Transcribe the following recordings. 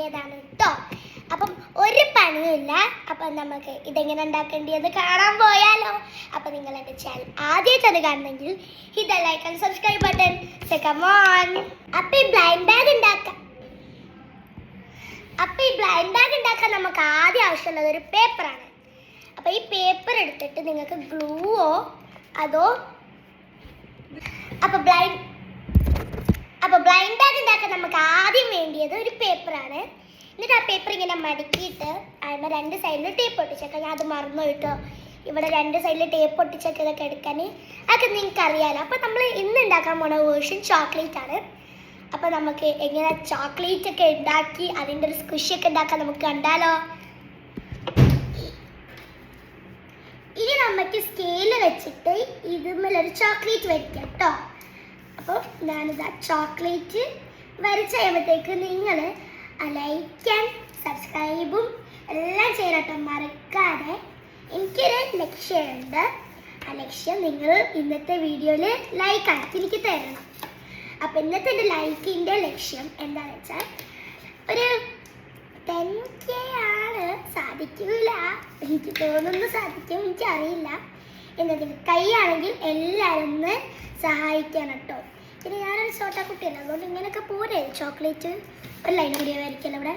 ഉണ്ടാക്കിയതാണ് കേട്ടോ. അപ്പം ഒരു പണിയില്ല. അപ്പം നമുക്ക് ഇതെങ്ങനെ ഉണ്ടാക്കേണ്ടത് കാണാൻ പോയാലോ? അപ്പം നിങ്ങൾ എൻ്റെ ചാനൽ ആദ്യമായിട്ടാണ് കാണുന്നെങ്കിൽ hit the like and subscribe button. So come on. അപ്പം ഈ ബ്ലൈൻഡ് ബാഗ് ഉണ്ടാക്കാം. നമുക്ക് ആദ്യം ആവശ്യമുള്ളത് ഒരു പേപ്പറാണ്. അപ്പം ഈ പേപ്പർ എടുത്തിട്ട് നിങ്ങൾക്ക് ഗ്ലൂവോ അതോ അപ്പോൾ ബ്ലൈൻഡ് ബാഗ് ഉണ്ടാക്കാൻ നമുക്ക് ആദ്യം വേണ്ടിയത് ഒരു പേപ്പറാണ്. എന്നിട്ട് ആ പേപ്പർ ഇങ്ങനെ മടക്കിയിട്ട് അതിൻ്റെ രണ്ട് സൈഡിൽ ടേപ്പ് ഒട്ടിച്ചേക്കാം. ഞാൻ അത് മറന്നു കേട്ടോ. ഇവിടെ രണ്ട് സൈഡിൽ ടേപ്പ് ഒട്ടിച്ചൊക്കെ ഇതൊക്കെ എടുക്കാൻ അതൊക്കെ നിങ്ങൾക്ക് അറിയാമല്ലോ. അപ്പോൾ നമ്മൾ ഇന്ന് ഉണ്ടാക്കാൻ പോണ വേർഷൻ ചോക്ലേറ്റ് ആണ്. അപ്പോൾ നമുക്ക് എങ്ങനെ ചോക്ലേറ്റ് ഒക്കെ ഉണ്ടാക്കി അതിൻ്റെ ഒരു സ്ക്വിഷൊക്കെ ഉണ്ടാക്കാൻ നമുക്ക് കണ്ടാലോ? ഇനി നമുക്ക് സ്കെയിൽ വെച്ചിട്ട് ഇതുമേലൊരു ചോക്ലേറ്റ് വരയ്ക്കാം കേട്ടോ. അപ്പോൾ ഞാനിതാ ചോക്ലേറ്റ് വരച്ച് കഴിയുമ്പോഴത്തേക്ക് നിങ്ങൾ ലൈക്കും സബ്സ്ക്രൈബും എല്ലാം ചെയ്യട്ടോ, മറക്കാതെ. എനിക്കൊരു ലക്ഷ്യമുണ്ട്. ആ ലക്ഷ്യം നിങ്ങൾ ഇന്നത്തെ വീഡിയോയിൽ ലൈക്ക് ആക്കി എനിക്ക് തരണം. അപ്പം ഇന്നത്തെ എൻ്റെ ലൈക്കിൻ്റെ ലക്ഷ്യം എന്താണെന്ന് വെച്ചാൽ ഒരു 10K ആണ്. സാധിക്കില്ല, എനിക്ക് തോന്നുന്നു സാധിക്കും, എനിക്കറിയില്ല. എന്നതിൽ കൈയാണെങ്കിൽ എല്ലാവരും ഒന്ന് സഹായിക്കാൻ കേട്ടോ. പിന്നെ ഞാനൊരു ചോട്ടാ കുട്ടിയല്ല, അതുകൊണ്ട് ഇങ്ങനെയൊക്കെ പോരെ ചോക്ലേറ്റ്. ഒരു ലൈൻ കൂടി വരയ്ക്കല്ലോ ഇവിടെ.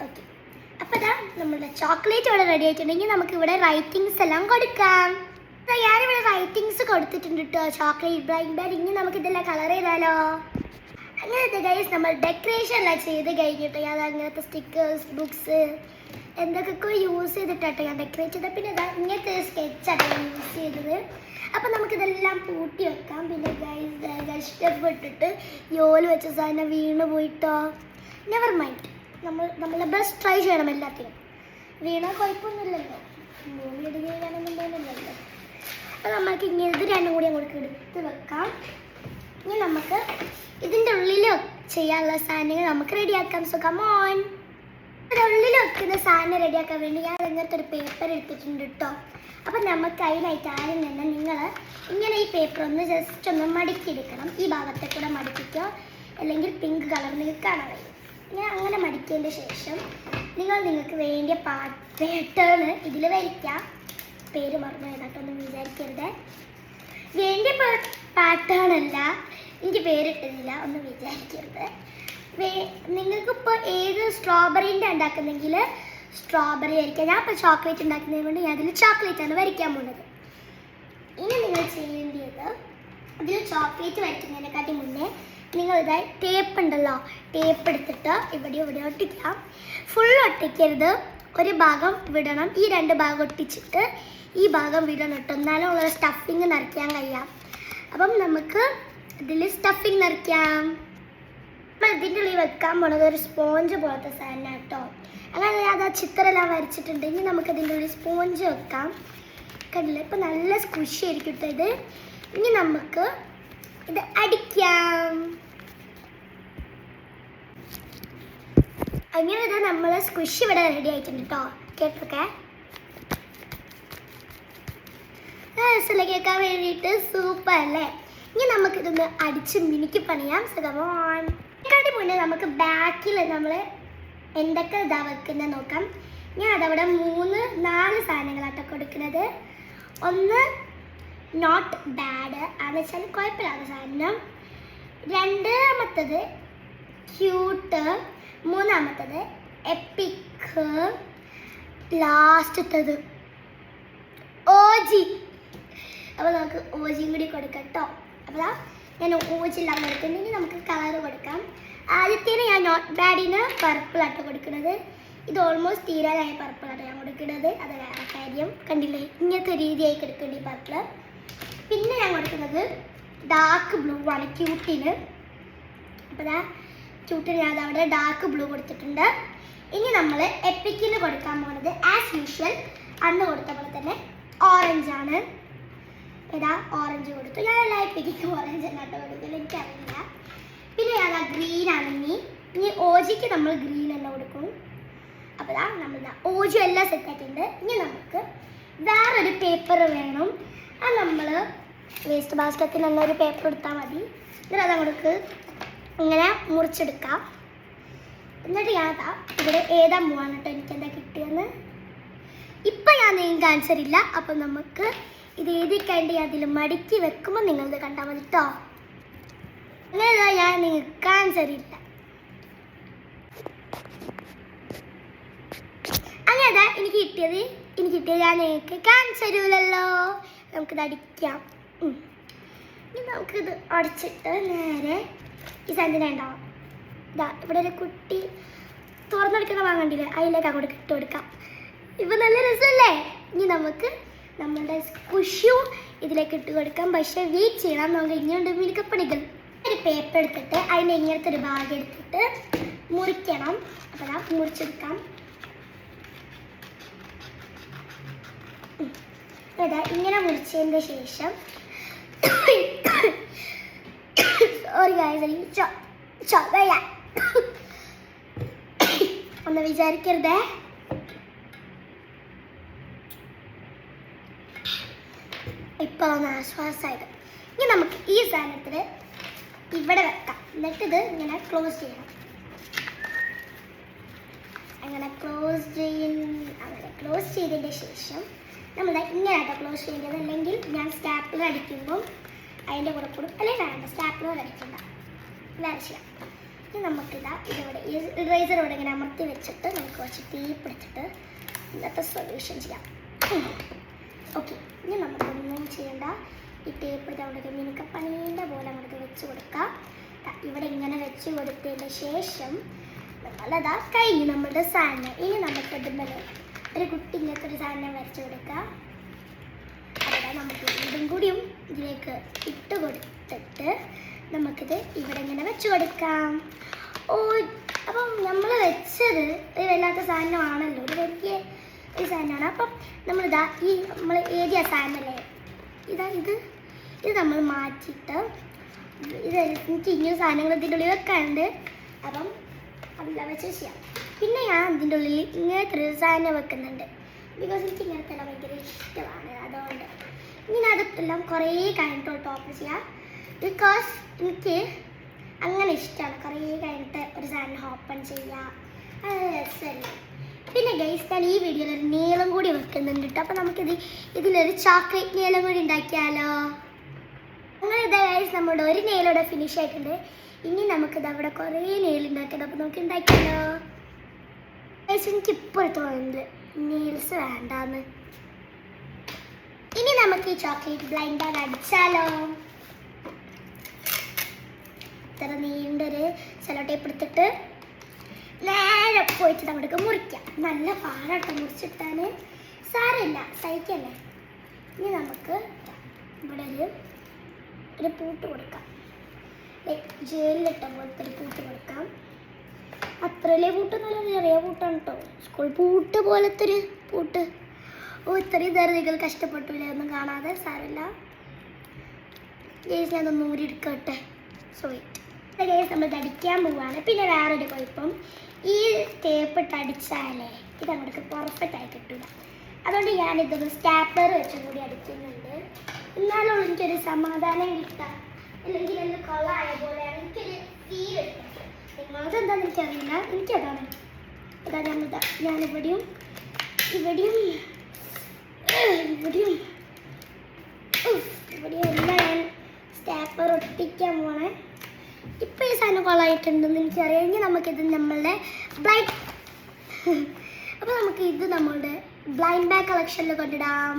ഓക്കെ, അപ്പോൾ ഇതാ നമ്മളുടെ ചോക്ലേറ്റ് ഇവിടെ റെഡി ആയിട്ടുണ്ടെങ്കിൽ നമുക്ക് ഇവിടെ റൈറ്റിങ്സ് എല്ലാം കൊടുക്കാം. ഞാനിവിടെ റൈറ്റിങ്സ് കൊടുത്തിട്ടുണ്ട് കേട്ടോ. Chocolate blind bag. ഇനി നമുക്ക് ഇതെല്ലാം കളർ ചെയ്താലോ? അങ്ങനത്തെ ഗൈസ് നമ്മൾ ഡെക്കറേഷൻ എല്ലാം ചെയ്ത് കഴിഞ്ഞിട്ട് ഞാൻ അങ്ങനത്തെ സ്റ്റിക്കേഴ്സ് ബുക്സ് എന്തൊക്കെ യൂസ് ചെയ്തിട്ടോ ഞാൻ ഡെക്കറേറ്റ് ചെയ്തത്. പിന്നെ ഇങ്ങനത്തെ സ്കെച്ചാണ് ഞാൻ യൂസ് ചെയ്തത്. അപ്പം നമുക്കിതെല്ലാം പൂട്ടി വെക്കാം. പിന്നെ ഗൈസ് കഷ്ടപ്പെട്ടിട്ട് യോല് വെച്ച സാധനം വീണ് പോയിട്ടോ. നെവർ മൈൻഡ്, നമ്മളെ ബെസ്റ്റ് ട്രൈ ചെയ്യണം എല്ലാത്തിനും. വീണാൽ കുഴപ്പമൊന്നുമില്ലല്ലോ, ഭൂമി എടുക്കുകയാണെന്നുണ്ടെങ്കിലല്ലോ. അപ്പോൾ നമുക്ക് ഇങ്ങനെ ഇത് രണ്ടും കൂടി അങ്ങോട്ട് എടുത്ത് വെക്കാം. ഇനി നമുക്ക് ഇതിൻ്റെ ഉള്ളിൽ ചെയ്യാനുള്ള സാധനങ്ങൾ നമുക്ക് റെഡിയാക്കാം. So come on. ഉള്ളിൽ വെക്കുന്ന സാധനം റെഡിയാക്കാൻ വേണ്ടി ഞാൻ ഇങ്ങനത്തെ ഒരു പേപ്പർ എടുത്തിട്ടുണ്ട് കേട്ടോ. അപ്പം നമുക്ക് അതിനായിട്ട് ആദ്യം തന്നെ നിങ്ങൾ ഇങ്ങനെ ഈ പേപ്പർ ഒന്ന് ജസ്റ്റ് ഒന്ന് മടക്കിയെടുക്കണം. ഈ ഭാഗത്തെ കൂടെ മടക്കിക്കോ, അല്ലെങ്കിൽ പിങ്ക് കളർ നിങ്ങൾക്ക് കാണാൻ കഴിയും. ഞാൻ അങ്ങനെ മടക്കിയതിൻ്റെ ശേഷം നിങ്ങൾക്ക് വേണ്ടിയ പാറ്റേൺ ഇതിൽ വരയ്ക്കാം. പേര് മറന്നു കേട്ടൊന്നും വിചാരിക്കരുത്. വേണ്ടിയ പാറ്റേൺ അല്ല, എനിക്ക് പേരിട്ടില്ല, ഒന്നും വിചാരിക്കരുത്. നിങ്ങൾക്കിപ്പോൾ ഏത് സ്ട്രോബെറിൻ്റെ ഉണ്ടാക്കുന്നെങ്കിൽ സ്ട്രോബെറി വരയ്ക്കാം. ഞാൻ ഇപ്പോൾ ചോക്ലേറ്റ് ഉണ്ടാക്കുന്നതിന് കൊണ്ട് ഞാൻ അതിൽ ചോക്ലേറ്റാണ് വരയ്ക്കാൻ പോകുന്നത്. ഇനി നിങ്ങൾ ചെയ്യേണ്ടത് ഇതിൽ ചോക്ലേറ്റ് വരയ്ക്കുന്നതിനെക്കാട്ടി മുന്നേ നിങ്ങൾ ഇതായി ടേപ്പ് ഉണ്ടല്ലോ, ടേപ്പ് എടുത്തിട്ട് ഇവിടെ ഒട്ടിക്കാം. ഫുൾ ഒട്ടിക്കരുത്, ഒരു ഭാഗം വിടണം. ഈ രണ്ട് ഭാഗം ഒട്ടിച്ചിട്ട് ഈ ഭാഗം വിടണം കേട്ടോ, എന്നാലും ഉള്ള സ്റ്റഫിങ് നിറയ്ക്കാൻ കഴിയാം. അപ്പം നമുക്ക് ഇതിൽ സ്റ്റഫിങ് നിറയ്ക്കാം. അപ്പം ഇതിൻ്റെ ഉള്ളിൽ വെക്കാൻ പോണത് ഒരു സ്പോഞ്ച് പോലത്തെ സാധനം കേട്ടോ. അങ്ങനെ അത് ആ ചിത്രമെല്ലാം വരച്ചിട്ടുണ്ടെങ്കിൽ നമുക്ക് ഇതിൻ്റെ ഉള്ളിൽ സ്പോഞ്ച് വെക്കാം. കണ്ടില്ല, ഇപ്പം നല്ല സ്ക്വിഷി ആയിരിക്കും കേട്ടോ ഇത്. ഇനി നമുക്ക് ഇത് അടിക്കാം. അങ്ങനെ ഇത് നമ്മൾ സ്ക്വിഷ് ഇവിടെ റെഡി ആയിട്ടുണ്ട് കേട്ടോ. കേട്ടൊക്കെ കേൾക്കാൻ വേണ്ടിയിട്ട് സൂപ്പർ അല്ലേ? ഇനി നമുക്കിതൊന്ന് അടിച്ച് മിനുക്കി പണിയാം. സുഖമോൺ. ഇതിനെക്കാട്ടി മുന്നേ നമുക്ക് ബാക്കിൽ നമ്മൾ എന്തൊക്കെ ഇതാ വെക്കുന്നത് നോക്കാം. ഞാൻ അതവിടെ 3-4 സാധനങ്ങളാട്ടോ കൊടുക്കുന്നത്. ഒന്ന് നോട്ട് ബാഡ് ആണെന്ന് വെച്ചാൽ കുഴപ്പമില്ലാത്ത സാധനം. രണ്ടാമത്തത് ക്യൂട്ട്. മൂന്നാമത്തത് എപ്പിക്. ലാസ്റ്റത്തത് ഓജി. അപ്പോൾ നമുക്ക് ഓജിയും കൂടി കൊടുക്കാം കേട്ടോ. അപ്പോൾ ഞാൻ ഓജി എല്ലാം കൊടുക്കുന്നുണ്ടെങ്കിൽ നമുക്ക് കളർ കൊടുക്കാം. ആദ്യത്തേന് ഞാൻ നോട്ട് ബാഡിന് പർപ്പിളാട്ടോ കൊടുക്കുന്നത്. ഇത് ഓൾമോസ്റ്റ് തീരാനായ പർപ്പിളാട്ടോ ഞാൻ കൊടുക്കുന്നത്. അത് വേറെ കാര്യം. കണ്ടില്ലേ, ഇങ്ങനത്തെ രീതിയായി കൊടുക്കേണ്ടി പർപ്പിള്. പിന്നെ ഞാൻ കൊടുക്കുന്നത് ഡാർക്ക് ബ്ലൂ ആണ് ക്യൂട്ടിന്. അപ്പോൾ ക്യൂട്ടിന് ഞാൻ അവിടെ ഡാർക്ക് ബ്ലൂ കൊടുത്തിട്ടുണ്ട്. ഇനി നമ്മൾ എപ്പിക്കിന് കൊടുക്കാൻ പോകുന്നത് ആസ് യൂഷ്വൽ അന്ന് കൊടുത്ത പോലെ തന്നെ ഓറഞ്ചാണ്. ഓറഞ്ച് കൊടുത്തു. ഞാൻ എല്ലാ എപ്പിക്കും ഓറഞ്ച് എന്നാട്ടോ കൊടുക്കുന്നത്, എനിക്കറിയില്ല. പിന്നെ ഞാൻ ഗ്രീനാണ്. ഇനി ഓജിക്ക് നമ്മൾ ഗ്രീൻ തന്നെ കൊടുക്കും. അപ്പോൾ നമ്മൾ ഓജി എല്ലാം സെറ്റായിട്ടുണ്ട്. ഇനി നമുക്ക് വേറൊരു പേപ്പർ വേണം. അത് നമ്മൾ വേസ്റ്റ് ബാസ്ക്കറ്റിൽ നല്ലൊരു പേപ്പർ എടുത്താൽ മതി. എന്നിട്ട് അത് നമുക്ക് ഇങ്ങനെ മുറിച്ചെടുക്കാം. എന്നിട്ട് ഞാൻ ഇവിടെ എഴുതാൻ പോവാണ് കേട്ടോ എനിക്ക് എന്താ കിട്ടിയെന്ന്. ഇപ്പം ഞാൻ നിങ്ങൾക്ക് ആൻസർ ഇല്ല. അപ്പം നമുക്ക് ഇത് എഴുതി കഴിഞ്ഞ് അതിൽ മടക്കി വെക്കുമ്പോൾ നിങ്ങളിത് കണ്ടാൽ മതി കേട്ടോ. അങ്ങനെ ഞാൻ നിങ്ങൾക്ക് ആൻസർ ഇല്ല. അങ്ങനെ എനിക്ക് കിട്ടിയത് ഞാൻ നിങ്ങൾക്ക് ആൻസർ ഇല്ലല്ലോ. നമുക്കിത് അടിക്കാം. ഇനി നമുക്കിത് അടിച്ചിട്ട് നേരെ ഈ സാധനം ഉണ്ടാവും. ഇതാ ഇവിടെ ഒരു കുട്ടി തുറന്നെടുക്കുന്ന വാങ്ങണ്ടില്ലേ, അതിലേക്ക് അങ്ങോട്ട് ഇട്ട് കൊടുക്കാം. ഇപ്പം നല്ല രസമല്ലേ? ഇനി നമുക്ക് നമ്മുടെ കുഷ്യൂ ഇതിലേക്ക് ഇട്ട് കൊടുക്കാം. പക്ഷേ വെയിറ്റ് ചെയ്യണം, നമുക്ക് ഇനിയുണ്ട് മിനുക്കപ്പണികൾ. ഒരു പേപ്പർ എടുത്തിട്ട് അതിൻ്റെ ഇങ്ങനത്തെ ഒരു ഭാഗം എടുത്തിട്ട് മുറിക്കണം. അപ്പോൾ ഞാൻ മുറിച്ചെടുക്കാം. അതാ ഇങ്ങനെ മുറിച്ചതിൻ്റെ ശേഷം ഒന്ന് വിചാരിക്കരുതേ. ഇപ്പോൾ ഒന്ന് ആശ്വാസമായത്. ഇനി നമുക്ക് ഈ സാധനത്തിൽ ഇവിടെ വെക്കാം. എന്നിട്ട് ഇത് ഇങ്ങനെ ക്ലോസ് ചെയ്യണം. അങ്ങനെ ക്ലോസ് ചെയ്തതിൻ്റെ ശേഷം നമ്മൾ ഇങ്ങനെയാട്ടോ ക്ലോസ് ചെയ്യേണ്ടത്. അല്ലെങ്കിൽ ഞാൻ സ്റ്റാപ്ലർ അടിക്കുമ്പം അതിൻ്റെ കൂടെ കൂടും. അല്ലെങ്കിൽ വേണ്ട, സ്റ്റാപ്ലർ അടിക്കണ്ട, വരച്ചില്ല. ഇനി നമുക്കിതാ ഇതിവിടെ ഇറേസറോടെ ഇങ്ങനെ അമർത്തി വെച്ചിട്ട് നമുക്ക് കുറച്ച് ടേപ്പ് എടുത്തിട്ട് ഇന്നത്തെ സൊല്യൂഷൻ ചെയ്യാം. ഓക്കെ, ഇനി നമുക്കൊന്നും ചെയ്യണ്ട. ഈ ടേപ്പ് എടുത്ത് അവിടെ മിനുക്കപ്പണീൻ്റെ പോലെ നമുക്ക് വെച്ച് കൊടുക്കാം. ഇവിടെ ഇങ്ങനെ വെച്ച് കൊടുത്തതിന് ശേഷം നമ്മളതാ കഴിഞ്ഞു നമ്മളുടെ സാധനം. ഇനി നമുക്കതുമ്പോൾ ഒരു കുട്ടി ഇങ്ങനത്തെ ഒരു സാധനം വരച്ച് കൊടുക്കാം. അതാ നമുക്ക് ഇതും കൂടിയും ഇതിലേക്ക് ഇട്ട് കൊടുത്തിട്ട് നമുക്കിത് ഇവിടെ ഇങ്ങനെ വെച്ച് കൊടുക്കാം. ഓ, അപ്പം നമ്മൾ വെച്ചത് ഒരു വല്ലാത്ത സാധനമാണല്ലോ, ഒരു വലിയ ഒരു സാധനമാണ്. അപ്പം നമ്മളിതാ ഈ നമ്മൾ ഏരിയ സാധനമല്ലേ, ഇത് നമ്മൾ മാറ്റിയിട്ട് ഇത് എനിക്ക് ഇങ്ങനെ സാധനങ്ങൾ ഇതിൻ്റെ ഉള്ളിൽ വെക്കാനുണ്ട്. അപ്പം അതെല്ലാം വെച്ച് ചെയ്യാം. പിന്നെ ഞാൻ ഇതിൻ്റെ ഉള്ളിൽ ഇങ്ങനത്തെ ഒരു സാധനം വെക്കുന്നുണ്ട്. ബിക്കോസ് എനിക്ക് ഇങ്ങനത്തെ എല്ലാം ഭയങ്കര ഇഷ്ടമാണ്. അതുകൊണ്ട് ഇങ്ങനെ അതെല്ലാം കുറേ കഴിഞ്ഞിട്ട് ടോപ്പ് ചെയ്യാം. ബിക്കോസ് എനിക്ക് അങ്ങനെ ഇഷ്ടമാണ് കുറേ കഴിഞ്ഞിട്ട് ഒരു സാധനം ഓപ്പൺ ചെയ്യാം. അത് രസമല്ലേ. പിന്നെ ഗൈസ് ഞാൻ ഈ വീഡിയോയിൽ ഒരു നീളം കൂടി വെക്കുന്നുണ്ട് കേട്ടോ. അപ്പോൾ നമുക്കിത് ഇതിലൊരു ചോക്ലേറ്റ് നീളം കൂടി ഉണ്ടാക്കിയാലോ. അങ്ങനെ ഇതാ ഗൈസ് നമ്മുടെ ഒരു നെയിലൂടെ ഫിനിഷ് ആയിട്ടുണ്ട്. ഇനി നമുക്കിത് അവിടെ കുറേ നെയിൽ ഉണ്ടാക്കിയത്. അപ്പോൾ നമുക്ക് ഉണ്ടാക്കിയാലോ. ഗൈസ് എനിക്കിപ്പോൾ തോന്നുന്നത് നെയിൽസ് വേണ്ടാന്ന്. ഇനി നമുക്ക് ഈ ചോക്ലേറ്റ് ബ്ലൈൻഡർ അടിച്ചാലോ. ഇത്ര നീണ്ടൊരു സെലോ ടേപ്പ് എടുത്തിട്ട് നേരെ പോയിട്ട് നമുക്ക് മുറിക്കാം. നല്ല പാടാട്ടോ മുറിച്ചിട്ടാൽ. സാരമില്ല, സഹിക്കല്ലേ. ഇനി നമുക്ക് ഇവിടെ ഒരു പൂട്ട് കൊടുക്കാം. ജയിലിലിട്ട പോലത്തെ ഒരു പൂട്ട് കൊടുക്കാം. അത്ര വലിയ പൂട്ടൊന്നുമല്ല, ചെറിയ പൂട്ടാണ് കേട്ടോ. സ്കൂൾ പൂട്ട് പോലത്തെ ഒരു പൂട്ട്. ഓ, ഇത്രയും ധൃതികൾ കഷ്ടപ്പെട്ടില്ല ഒന്നും കാണാതെ. സാരമില്ല ഗേസ്, ഞാനൊന്ന് ഊരിയെടുക്കട്ടെ. ഗേസ് നമ്മൾ അടിക്കാൻ പോവുകയാണ്. പിന്നെ വേറൊരു കുഴപ്പം, ഈ ടേപ്പ് ഇട്ട് അടിച്ചാലേ ഇത് അങ്ങോട്ട് പെർഫെക്റ്റ് ആയി കിട്ടില്ല. അതുകൊണ്ട് ഞാനിതൊന്ന് സ്റ്റാപ്ലർ വെച്ചും കൂടി അടിക്കുന്നുണ്ട്. എന്നാലും എനിക്കൊരു സമാധാനം കിട്ടാം. അല്ലെങ്കിൽ എന്ത് കൊള്ളായ പോലെയാണ് എനിക്കൊരു ഫീൽ കിട്ടും. നിങ്ങളതെന്താണെന്ന് എനിക്കറിയില്ല, എനിക്കതാണ്. അതാ ഞാനിവിടെയും ഇവിടെയും എല്ലാം ഞാൻ സ്റ്റാപ്ലർ ഒട്ടിക്കാൻ പോണേ. ഇപ്പം ഈ സാധനം കൊള്ളായിട്ടുണ്ടെന്ന് എനിക്കറിയാം. ഇനി നമുക്കിത് നമ്മളുടെ അപ്പോൾ നമുക്ക് ഇത് നമ്മളുടെ ബ്ലൈൻഡ് ബാഗ് കളക്ഷനിൽ കൊണ്ടിടാം.